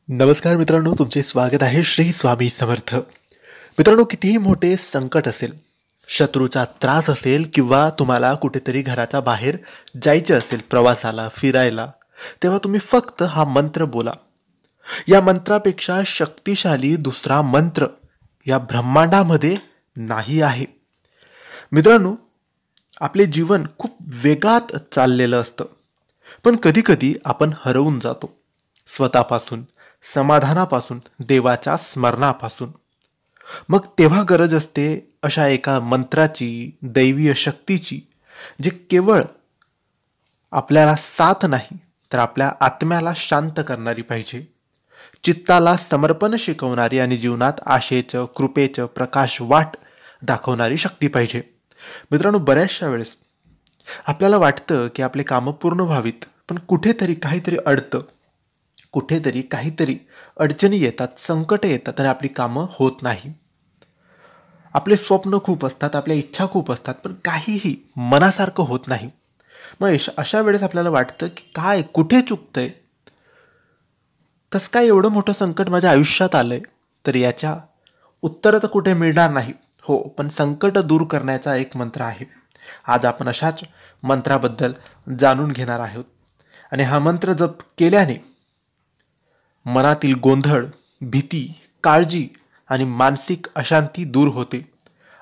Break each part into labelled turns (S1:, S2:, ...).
S1: नमस्कार मित्रांनो, तुमचे स्वागत आहे श्री स्वामी समर्थ. मित्रांनो, कितीही मोठे संकट असेल, शत्रूचा त्रास असेल किंवा तुम्हाला कुठेतरी घराच्या बाहेर जायचे असेल प्रवासाला, फिरायला, तेव्हा तुम्ही फक्त हा मंत्र बोला. या मंत्रापेक्षा शक्तिशाली दुसरा मंत्र या ब्रह्मांडामध्ये नाही आहे. मित्रांनो, आपले जीवन खूप वेगात चाललेलं असतं, पण कधीकधी आपण हरवून जातो स्वतःपासून, समाधानापासून, देवाच्या स्मरणापासून. मग तेव्हा गरज असते अशा एका मंत्राची, दैवीय शक्तीची, जे केवळ आपल्याला साथ नाही तर आपल्या आत्म्याला शांत करणारी पाहिजे, चित्ताला समर्पण शिकवणारी आणि जीवनात आशेचं, कृपेचं प्रकाश वाट दाखवणारी शक्ती पाहिजे. मित्रांनो, बऱ्याचशा वेळेस आपल्याला वाटतं की आपले कामं पूर्ण व्हावीत, पण कुठेतरी काहीतरी अडतं, कुठेतरी काहीतरी अडचणी येतात, संकट येतात आणि आपली कामं होत नाही. आपले स्वप्न खूप असतात, आपल्या इच्छा खूप असतात, पण काहीही मनासारखं होत नाही. मग अशा वेळेस आपल्याला वाटतं की काय, कुठे चुकतंय, कसं काय एवढं मोठं संकट माझ्या आयुष्यात आलंय. तर याच्या उत्तर तर कुठे मिळणार नाही. हो, पण संकट दूर करण्याचा एक मंत्र आहे. आज आपण अशाच मंत्राबद्दल जाणून घेणार आहोत. आणि हा मंत्र जप केल्याने मनातील गोंधळ, भीती, काळजी आणि मानसिक अशांती दूर होते.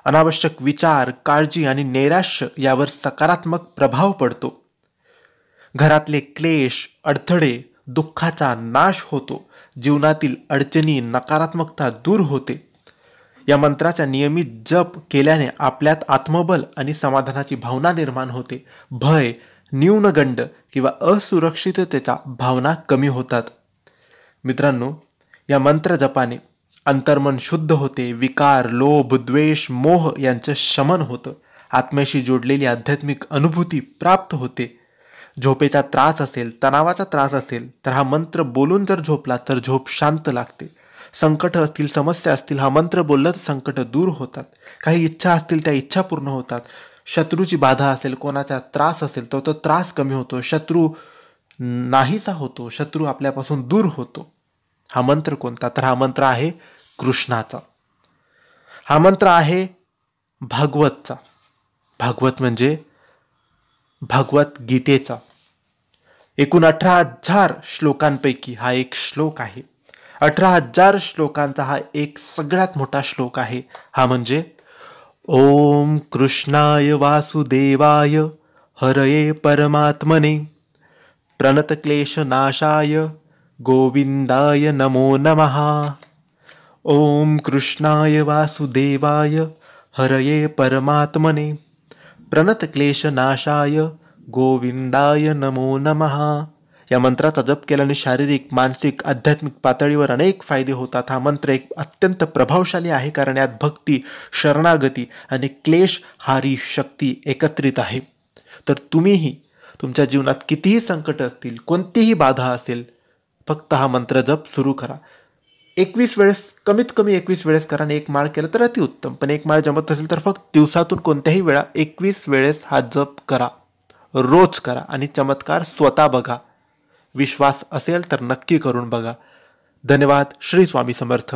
S1: अनावश्यक विचार, काळजी आणि नैराश्य यावर सकारात्मक प्रभाव पडतो. घरातले क्लेश, अडथळे, दुःखाचा नाश होतो. जीवनातील अडचणी, नकारात्मकता दूर होते. या मंत्राचा नियमित जप केल्याने आपल्यात आत्मबल आणि समाधानाची भावना निर्माण होते. भय, न्यूनगंड किंवा असुरक्षिततेच्या भावना कमी होतात. मित्रांनो, या मंत्र जपाने अंतर्मन शुद्ध होते. विकार, लोभ, द्वेष, मोह यांचं शमन होतं. आत्म्याशी जोडलेली आध्यात्मिक अनुभूती प्राप्त होते. झोपेचा त्रास असेल, तणावाचा त्रास असेल, तर हा मंत्र बोलून जर झोपला तर झोप शांत लागते. संकट असतील, समस्या असतील, हा मंत्र बोललं तर संकट दूर होतात. काही इच्छा असतील, त्या इच्छा पूर्ण होतात. शत्रूची बाधा असेल, कोणाचा त्रास असेल, तो त्रास कमी होतो. शत्रू नाहीसा होतो, शत्रू आपल्यापासून दूर होतो. हा मंत्र कोणता? तर हा मंत्र आहे कृष्णाचा. हा मंत्र आहे भागवतचा. भागवत म्हणजे भगवत गीतेचा. एकूण 18,000 श्लोकांपैकी हा एक श्लोक आहे. 18,000 श्लोकांचा हा एक सगळ्यात मोठा श्लोक आहे. हा म्हणजे ओम कृष्णाय वासुदेवाय हरये परमात्मने प्रणतक्लेशनाशाय गोविंदाय नमो नमः. ओम कृष्णाय वासुदेवाय हरये परमात्मने प्रणतक्लेशनाशाय गोविंदाय नमो नमः. या मंत्राचा जप केल्याने शारीरिक, मानसिक, आध्यात्मिक पातळीवर अनेक फायदे होतात. हा मंत्र एक अत्यंत प्रभावशाली आहे, कारण यात भक्ती, शरणागती आणि क्लेशहारी शक्ती एकत्रित आहे. तर तुम्हीही तुमच्या जीवनात कितीही संकट असतील, कोणतीही बाधा असेल, फक्त हा मंत्र जप सुरू करा. 21 वेळेस, कमीत कमी 21 वेळेस करा. आणि एक माळ केलं तर अतिउत्तम, पण एक माळ जमत असेल तर फक्त दिवसातून कोणत्याही वेळा 21 वेळेस हा जप करा. रोज करा आणि चमत्कार स्वतः बघा. विश्वास असेल तर नक्की करून बघा. धन्यवाद. श्री स्वामी समर्थ.